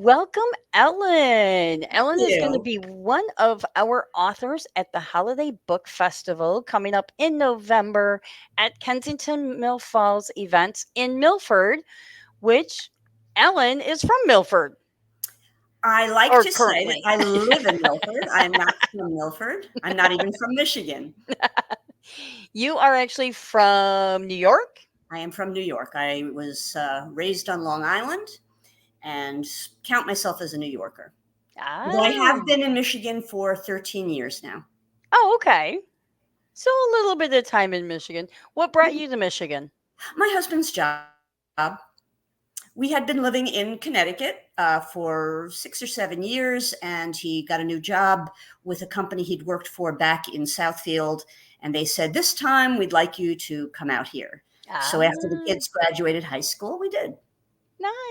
welcome, Ellen. Ellen is going to You. be one of our authors at the Holiday Book Festival coming up in November at Kensington Mill Falls Events in Milford, which Ellen is from Milford, I like or to say that currently. I live in Milford. I am not from Milford. I'm not even from Michigan. You are actually from New York? I am from New York. I was raised on Long Island and count myself as a New Yorker. Although I Ah. have been in Michigan for 13 years now. Oh, okay. So a little bit of time in Michigan. What brought you to Michigan? My husband's job. We had been living in Connecticut for 6 or 7 years, and he got a new job with a company he'd worked for back in Southfield. And they said, "This time we'd like you to come out here." So after the Ah, kids graduated high school, we did.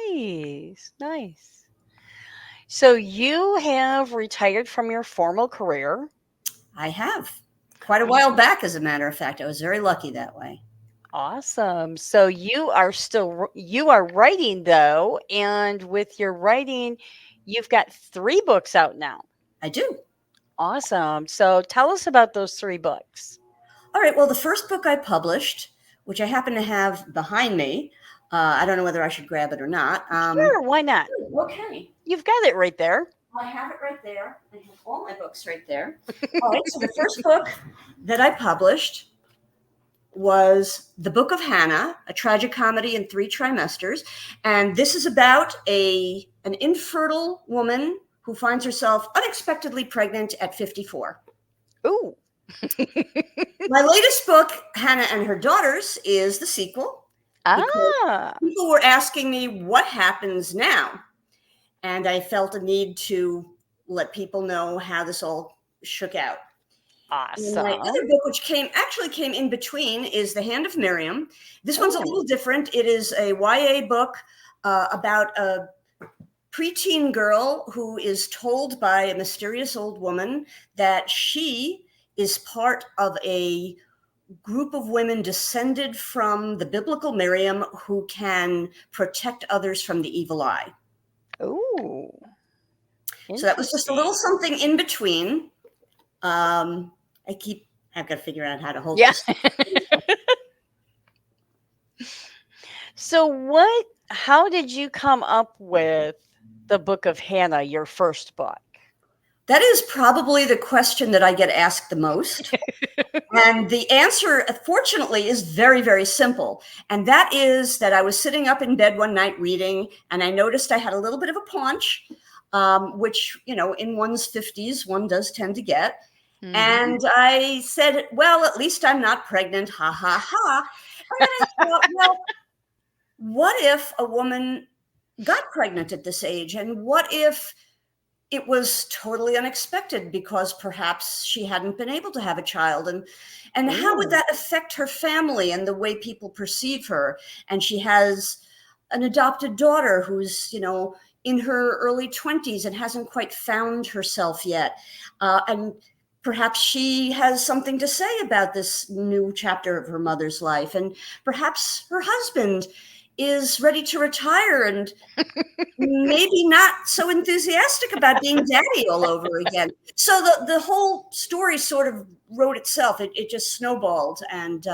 nice, nice. So you have retired from your formal career. I have quite a You while back, as a matter of fact. I was very lucky that way. awesome. So you are writing though, and with your writing, you've got 3 books out now. I do. Awesome. So tell us about those 3 books. All right. Well, the first book I published, which I happen to have behind me, I don't know whether I should grab it or not. Sure, why not? Okay. You've got it right there. I have it right there. I have all my books right there. All right. So the first book that I published was The Book of Hannah, a tragic comedy in 3 trimesters. And this is about an infertile woman who finds herself unexpectedly pregnant at 54. Ooh. My latest book, Hannah and Her Daughters, is the sequel because Ah, people were asking me what happens now. And I felt a need to let people know how this all shook out. And my awesome. other book, which came in between, is The Hand of Miriam. This one's a Oh, little different. It is a YA book about a preteen girl who is told by a mysterious old woman that she is part of a group of women descended from the biblical Miriam who can protect others from the evil eye. ooh, So that was just a little interesting. something in between. Um, I've got to figure out how to hold Yeah. this. So how did you come up with the Book of Hannah, your first book? That is probably the question that I get asked the most. And the answer, fortunately, is very, very simple. And that is that I was sitting up in bed one night reading, and I noticed I had a little bit of a paunch, which, in one's 50s, one does tend to get. Mhm. And I said, well, at least I'm not pregnant. Ha, ha, ha. And then I thought, well, what if a woman got pregnant at this age? And what if it was totally unexpected because perhaps she hadn't been able to have a child, and how would Ooh. that affect her family and the way people perceive her? And she has an adopted daughter who's in her early 20s and hasn't quite found herself yet, and perhaps she has something to say about this new chapter of her mother's life, and perhaps her husband is ready to retire and maybe not so enthusiastic about being daddy all over again. So the whole story sort of wrote itself. It just snowballed. And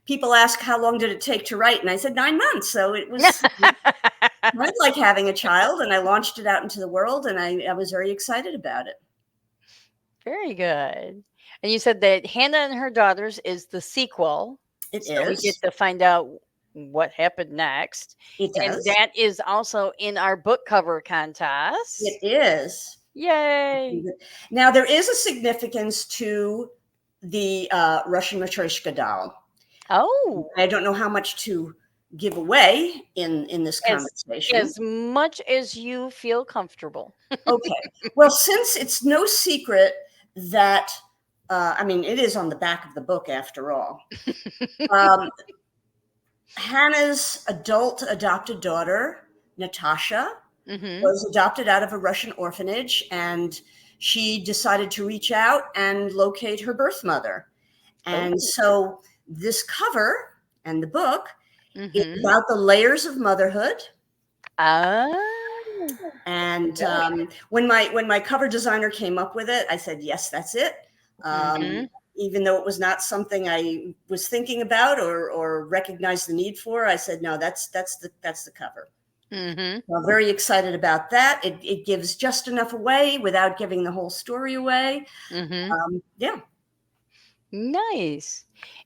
people ask, how long did it take to write? And I said 9 months. So it was kind of like having a child. And I launched it out into the world, and I was very excited about it. Very good. And you said that Hannah and Her Daughters is the sequel, It so we get is. to find out what happened next. It And does. that is also in our book cover contest. It is. Yay. Now, there is a significance to the Russian Matryoshka doll. Oh, I don't know how much to give away in this as conversation. as much as you feel comfortable. Okay. Well, since it's no secret that, I mean, it is on the back of the book after all. Um, Hannah's adult adopted daughter, Natasha, Mhm. was adopted out of a Russian orphanage, and she decided to reach out and locate her birth mother. And Oh. so this cover and the book is Mhm. about the layers of motherhood. Ah. And Nice. when my cover designer came up with it, I said, yes, that's it. Mhm. Even though it was not something I was thinking about or recognized the need for, I said, no, that's the cover. Mhm. So I'm very excited about that. It gives just enough away without giving the whole story away. Mhm. Yeah, Nice.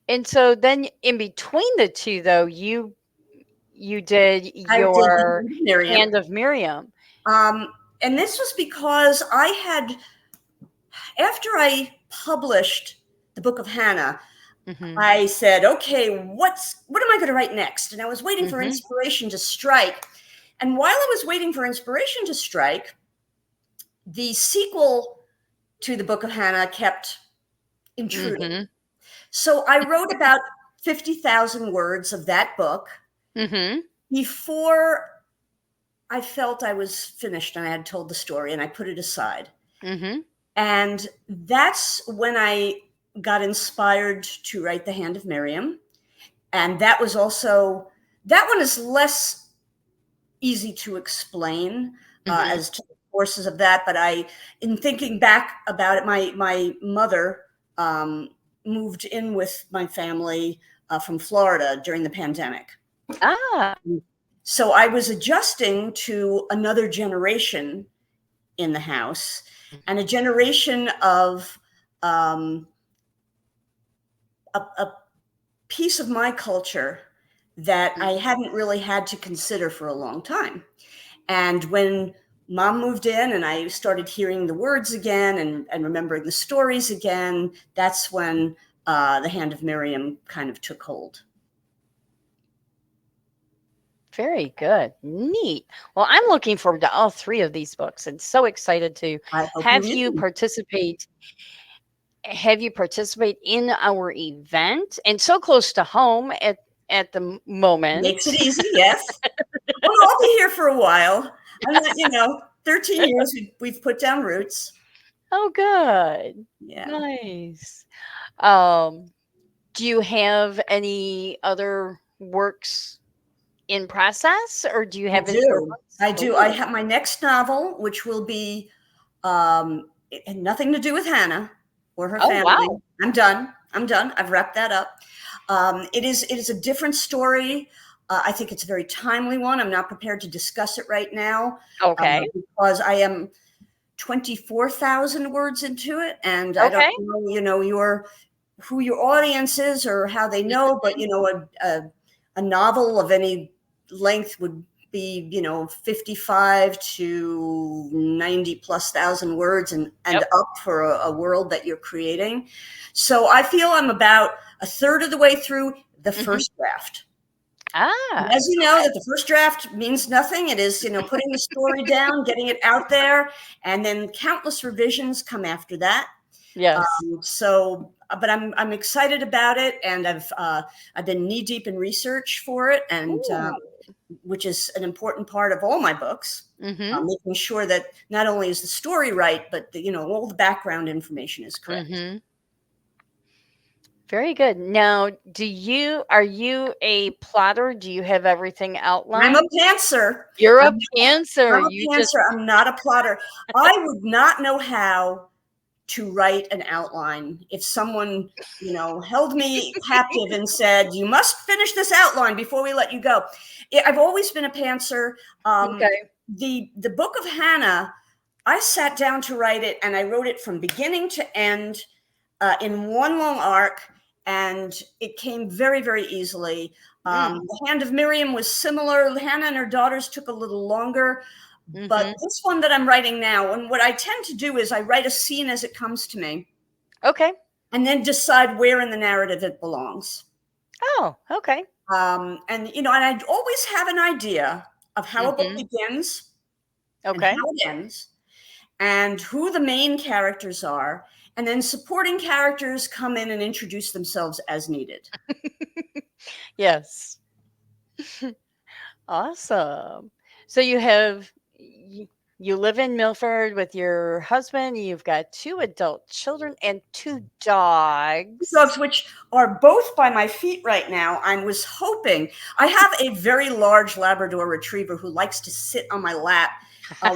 And so then in between the two though, you did I did your Miriam. Hand of Miriam. Um, and this was because I had, after I published the Book of Hannah, Mhm. I said, okay, what am I going to write next? And I was waiting for Mhm. inspiration to strike. And while I was waiting for inspiration to strike, the sequel to the Book of Hannah kept intruding. Mhm. So I wrote about 50,000 words of that book Mhm. before I felt I was finished and I had told the story, and I put it aside. Mhm. And that's when I got inspired to write The Hand of Miriam. And that was also, that one is less easy to explain Mhm. as to the forces of that. But in thinking back about it, my mother um, moved in with my family from Florida during the pandemic. Ah. So I was adjusting to another generation in the house and a generation of um, a piece of my culture that I hadn't really had to consider for a long time. And when mom moved in and I started hearing the words again and remembering the stories again, that's when the Hand of Miriam kind of took hold. Very good. Neat. Well, I'm looking forward to all three of these books and so excited to I hope you have read you them. participate in our event and so close to home at the Makes it moment. easy, yes. Well, I'll be here for a while. I'm not, 13 years we've put down roots. Oh, good. Yeah, Nice. Um, do you have any other works in process, or do you I have any other do. books? I do. I Oh, have my next novel, which will be it had nothing to do with Hannah or her oh, family. wow. I'm done. I'm done. I've wrapped that up. It is a different story. I think it's a very timely one. I'm not prepared to discuss it right now Okay. because I am 24,000 words into it, and I don't Okay. know, your who your audience is or how they know, but a novel of any length would be 55 to 90 plus thousand words and Yep. up for a world that you're creating. So I feel I'm about a third of the way through the Hmm. first draft. Ah, As you know, okay. that the first draft means nothing. It is, putting the story down, getting it out there, and then countless revisions come after that. Yes. But I'm excited about it, and I've been knee deep in research for it, and Ooh. which is an important part of all my books, Mm-hmm. making sure that not only is the story right, but all the background information is correct. Mm-hmm. Very good. Now, are you a plotter? Do you have everything I'm a outlined? pantser. You're a I'm, pantser. I'm a You just pantser. I'm not a plotter. I would not know how to write an outline if someone held me captive and said you must finish this outline before we let you go. I've always been a pantser. okay. The Book of Hannah, I sat down to write it and I wrote it from beginning to end in one long arc, and it came very, very easily. Mm. The Hand of Miriam was similar. Hannah and her daughters took a little longer, but Mm-hmm. this one that I'm writing now, and what I tend to do is I write a scene as it comes to me Okay. and then decide where in the narrative it belongs. Oh, okay. And I always have an idea of how a book Mm-hmm. begins and Okay. how it ends and who the main characters are. And then supporting characters come in and introduce themselves as needed. Yes. Awesome. So you live in Milford with your husband, you've got two adult children and two dogs. Dogs, which are both by my feet right now. I was hoping, I have a very large Labrador retriever who likes to sit on my lap.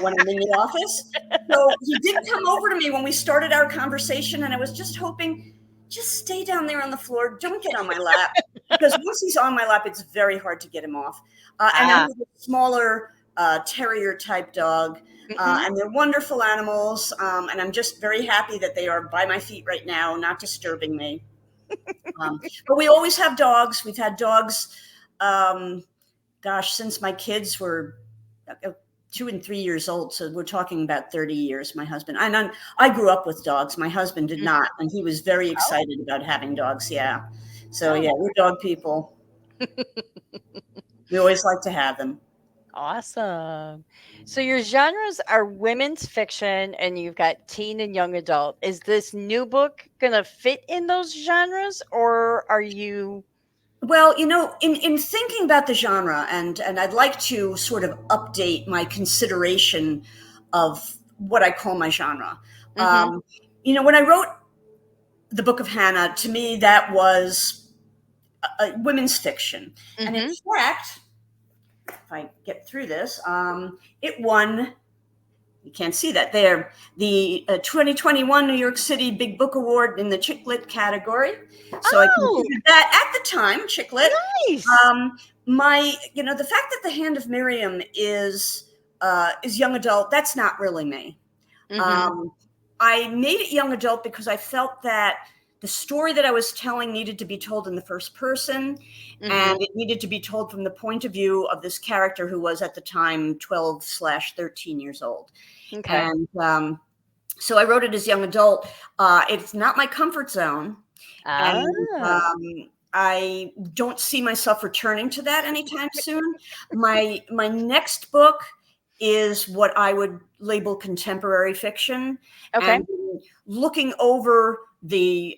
when I'm in the office. So he did come over to me when we started our conversation, and I was just hoping, just stay down there on the floor. Don't get on my lap. Because once he's on my lap, it's very hard to get him off. And I have Ah. a smaller terrier type dog, Mhm. and they're wonderful animals. And I'm just very happy that they are by my feet right now, not disturbing me. But we always have dogs. We've had dogs, um, gosh, since my kids were 2 and 3 years old. So we're talking about 30 years, my husband. I grew up with dogs. My husband did Mhm. not. And he was very Oh, excited about having dogs. Yeah. So, oh, yeah, we're dog people. We always like to have them. awesome. So your genres are women's fiction and you've got teen and young adult. Is this new book going to fit in those genres or are you Well, in thinking about the genre, and I'd like to sort of update my consideration of what I call my genre. Mhm. When I wrote the Book of Hannah, to me, that was women's fiction. And in Mhm. fact, if I get through this, it won. You can't see that there. The 2021 New York City Big Book Award in the chick lit category. So I Oh, considered that at the time chick lit. nice. Um, the fact that The Hand of Miriam is young adult. That's not really me. Mhm. Um, I made it young adult because I felt that the story that I was telling needed to be told in the first person, Mhm. and it needed to be told from the point of view of this character who was at the time 12/13 years old. Okay. And so I wrote it as young adult. It's not my comfort zone, and Ah. I don't see myself returning to that anytime soon. My next book is what I would label contemporary fiction, Okay. and looking over the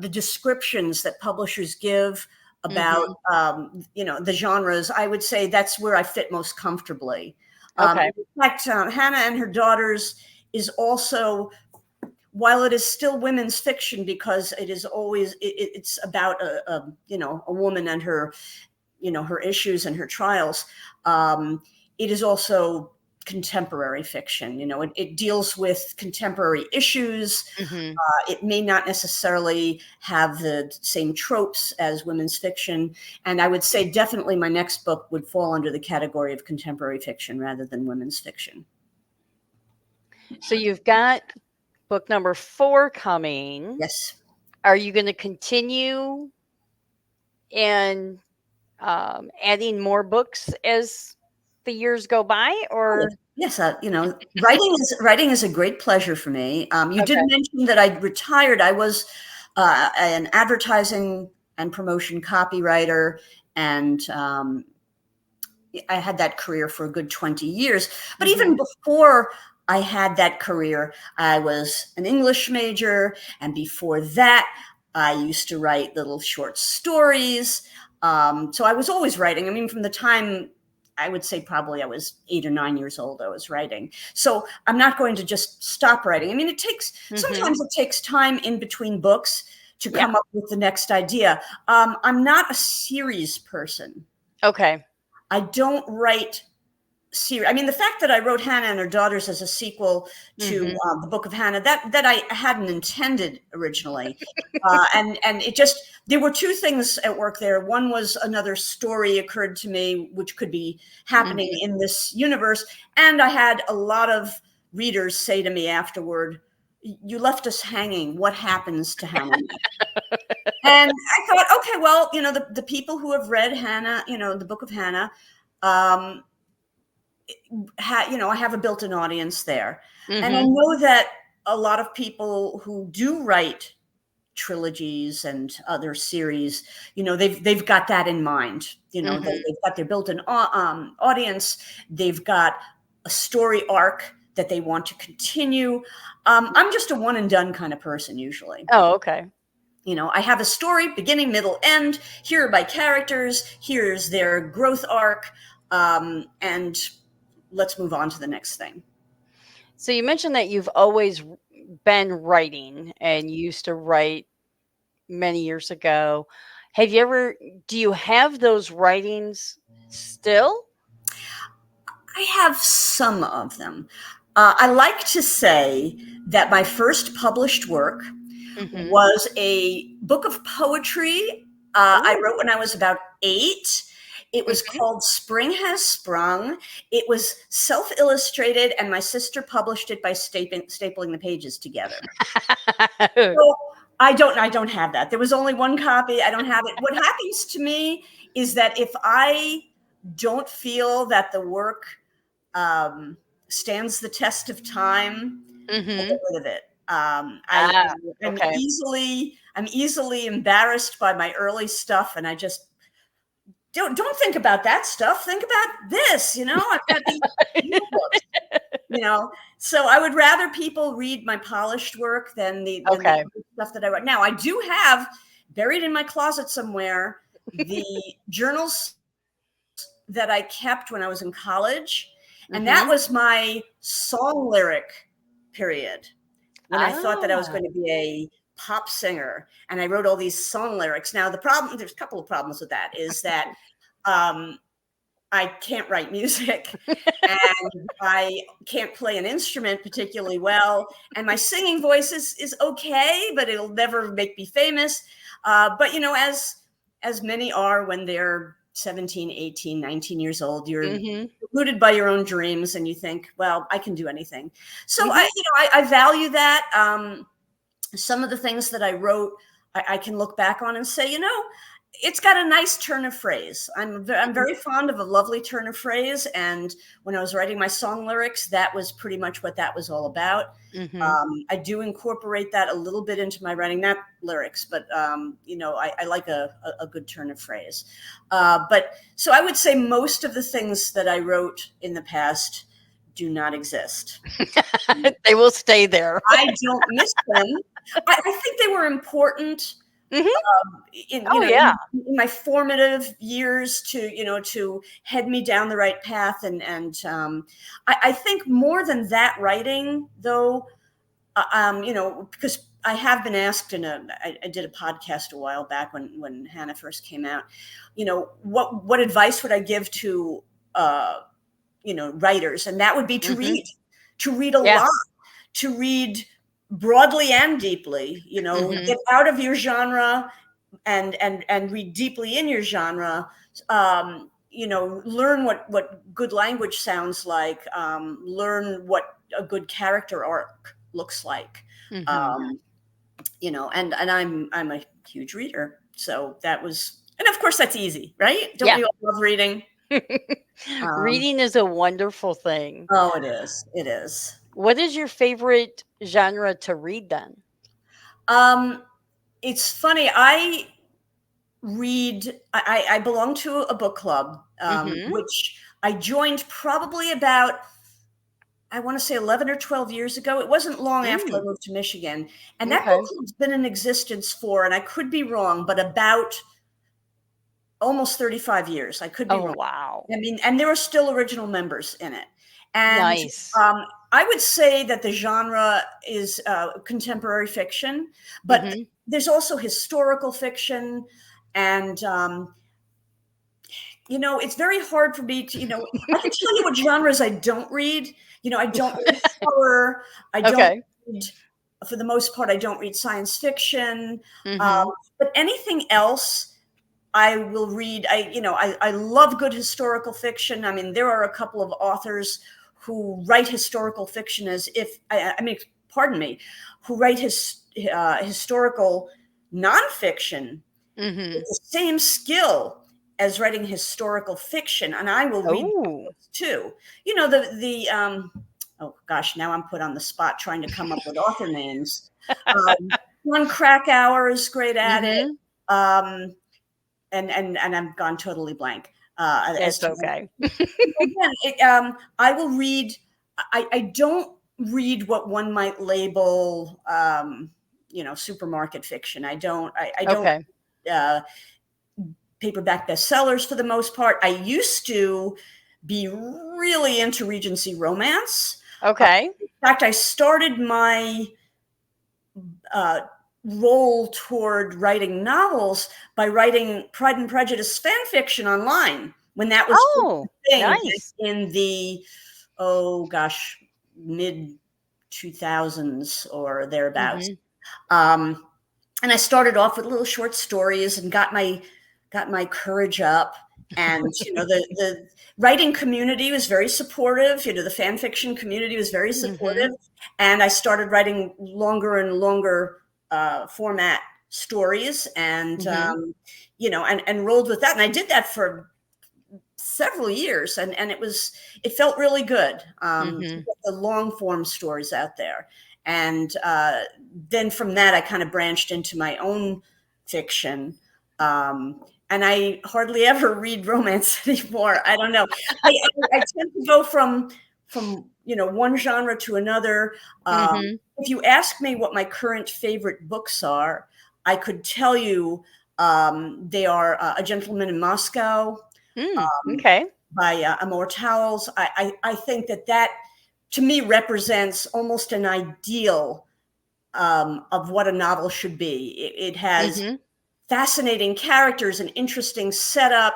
descriptions that publishers give about Mhm. the genres, I would say that's where I fit most comfortably. Okay. In fact, Hannah and her daughters is also, while it is still women's fiction because it is always it's about a woman and her her issues and her trials. um, it is also contemporary fiction. It deals with contemporary issues. Mhm. It may not necessarily have the same tropes as women's fiction, and I would say definitely my next book would fall under the category of contemporary fiction rather than women's fiction. So you've got book number 4 coming. Yes. Are you going to continue and adding more books as the years go by Oh, or yes, writing is a great pleasure for me. You did okay. mention that I retired. I was an advertising and promotion copywriter, and I had that career for a good 20 years. But even Mhm. before I had that career, I was an English major. And before that, I used to write little short stories. So I was always writing. I mean, from the time I would say probably I was 8 or 9 years old, I was writing. So I'm not going to just stop writing. I mean, Mhm. sometimes it takes time in between books to Yeah. come up with the next idea. I'm not a series person. Okay. I don't write series. I mean, the fact that I wrote Hannah and Her Daughters as a sequel to Mhm. the Book of Hannah, that I hadn't intended originally, and it just, there were two things at work there. One was another story occurred to me which could be happening Mhm. in this universe, and I had a lot of readers say to me afterward, "You left us hanging. What happens to Hannah?" And I thought, okay, well, the people who have read Hannah, the Book of Hannah, um, I have a built-in audience there, and I Mhm. know that a lot of people who do write trilogies and other series, they've got that in mind. Mhm. They've got their built-in audience. They've got a story arc that they want to continue. I'm just a one and done kind of person usually. Oh, okay. I have a story, beginning, middle, end. Here are my characters. Here's their growth arc, and let's move on to the next thing. So you mentioned that you've always been writing and you used to write many years ago. Have you ever do you have those writings still? I have some of them. I like to say that my first published work Mm-hmm. was a book of poetry I Oh. wrote when I was about 8. It was Mm-hmm. called Spring Has Sprung. It was self illustrated, and my sister published it by stapling the pages together. So I don't have that. There was only one copy. I don't have it. What happens to me is that if I don't feel that the work um, stands the test of time, I Mm-hmm. get rid of it. Ah, I'm okay. easily embarrassed by my early stuff, and I just don't think about that stuff. Think about this. I've got these books. So I would rather people read my polished work than the Okay. stuff that I write. Now I do have buried in my closet somewhere the journals that I kept when I was in college, and that Mm-hmm. was my song lyric period, when I thought that I was Ah. going to be a pop singer, and I wrote all these song lyrics. Now there's a couple of problems with that. Is that um, I can't write music, and I can't play an instrument particularly well, and my singing voice is okay, but it'll never make me famous. But as many are when they're 17, 18, 19 years old, you're Mm-hmm. deluded by your own dreams, and you think, well, I can do anything. So Mm-hmm. I value that. Some of the things that I wrote, I can look back on and say, it's got a nice turn of phrase. I'm very fond of a lovely turn of phrase, and when I was writing my song lyrics, that was pretty much what that was all about. Mm-hmm. I do incorporate that a little bit into my writing, not lyrics, but I like a good turn of phrase. But so I would say most of the things that I wrote in the past do not exist. They will stay there. I don't miss them. I think they were important Mm-hmm. in Oh yeah. my formative years to head me down the right path, and I think more than that writing though, because I have been asked I did a podcast a while back when Hannah first came out, what advice would I give to uh, writers, and that would be Mm-hmm. to read a Yeah. lot, to read broadly and deeply, Mm-hmm. get out of your genre and read deeply in your genre. Learn what good language sounds like, learn what a good character arc looks like. Mm-hmm. um, and I'm a huge reader, so that was, and of course that's easy, right? Don't Yeah. we all love reading? um, Reading is a wonderful thing. oh, it is. What is your favorite genre to read then? um, it's funny. I belong to a book club, Mm-hmm. which I joined probably about, I want to say 11 or 12 years ago. It wasn't long after I Mm. moved to Michigan. And that book Okay. club's been in existence for, and I could be wrong, but about almost 35 years. I could be Oh wrong. wow. I mean, and there are still original members in it. And Nice. I would say that the genre is contemporary fiction, but Mm-hmm. there's also historical fiction. And it's very hard for me to, I can tell you what genres I don't read. I don't read horror. I don't Okay. read, for the most part, I don't read science fiction. Mm-hmm. But anything else, I will read. I love good historical fiction. I mean, there are a couple of authors who write historical fiction as if, I mean, pardon me, who write historical nonfiction Mm-hmm. with the same skill as writing historical fiction, and I will read Oh. those too. The oh gosh, now I'm put on the spot trying to come up with author names. One Krakauer is great at it, Mm-hmm. um, and I'm gone totally blank as It's to okay. again. I will read. I don't read what one might label, supermarket fiction. I don't. Okay. Uh, Paperback bestsellers for the most part. I used to be really into Regency romance. Okay. In fact, I started my uh, roll toward writing novels by writing Pride and Prejudice fan fiction online. when that was first Oh, a thing back nice. in the, oh gosh, mid 2000s or thereabouts. Mhm. Um, and I started off with little short stories and got my courage up. And the writing community was very supportive. The fan fiction community was very supportive, Mhm. and I started writing longer and longer format stories, and Mhm. and rolled with that. And I did that for several years, and it felt really good to Mhm. get the long form stories out there. And then from that I kind of branched into my own fiction, um, and I hardly ever read romance anymore. I don't know. I tend to go from one genre to another. Mhm. If you ask me what my current favorite books are, I could tell you they are A Gentleman in Moscow Mm, um, okay. by Amor Towles. I think that to me represents almost an ideal of what a novel should be. It has Mhm. fascinating characters, an interesting setup,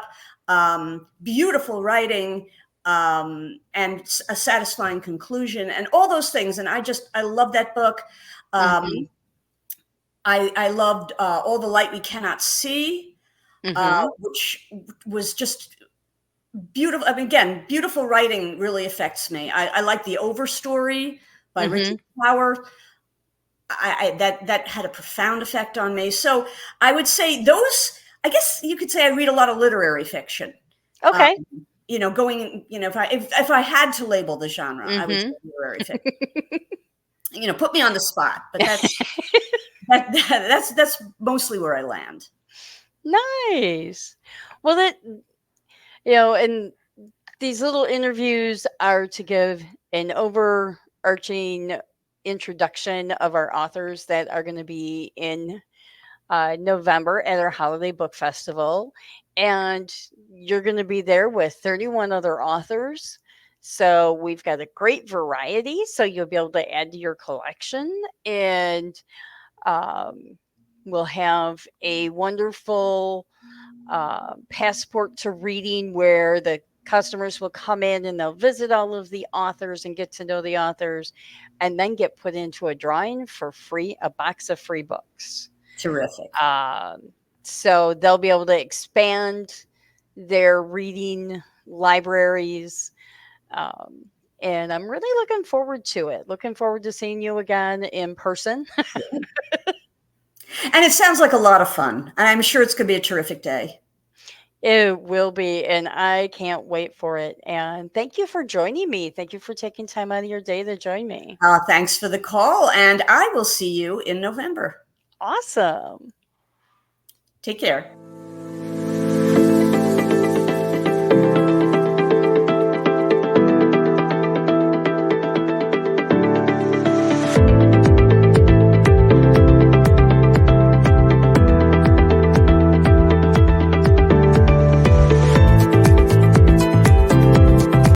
beautiful writing, and a satisfying conclusion, and all those things. And I love that book. Mhm. Um, I loved All the Light We Cannot See, Mhm. which was just beautiful. I mean, again, beautiful writing really affects me. I like The Overstory by Richard Mhm. Flower. That had a profound effect on me. So I would say those. I guess you could say I read a lot of literary fiction. Um, Okay. going, if I had to label the genre, I would say Mhm. literary fiction. Put me on the spot, but that's mostly where I land. Nice. Well, and these little interviews are to give an overarching introduction of our authors that are going to be in November at our holiday book festival. And you're going to be there with 31 other authors. So we've got a great variety. So you'll be able to add to your collection. And um, we'll have a wonderful passport to reading where the customers will come in and they'll visit all of the authors and get to know the authors and then get put into a drawing for free, a box of free books. Terrific. Um, so they'll be able to expand their reading libraries. Um, and I'm really looking forward to it. Looking forward to seeing you again in person. And it sounds like a lot of fun. And I'm sure it's going to be a terrific day. It will be, and I can't wait for it. And thank you for joining me. Thank you for taking time out of your day to join me. Thanks for the call, and I will see you in November. Awesome. Take care.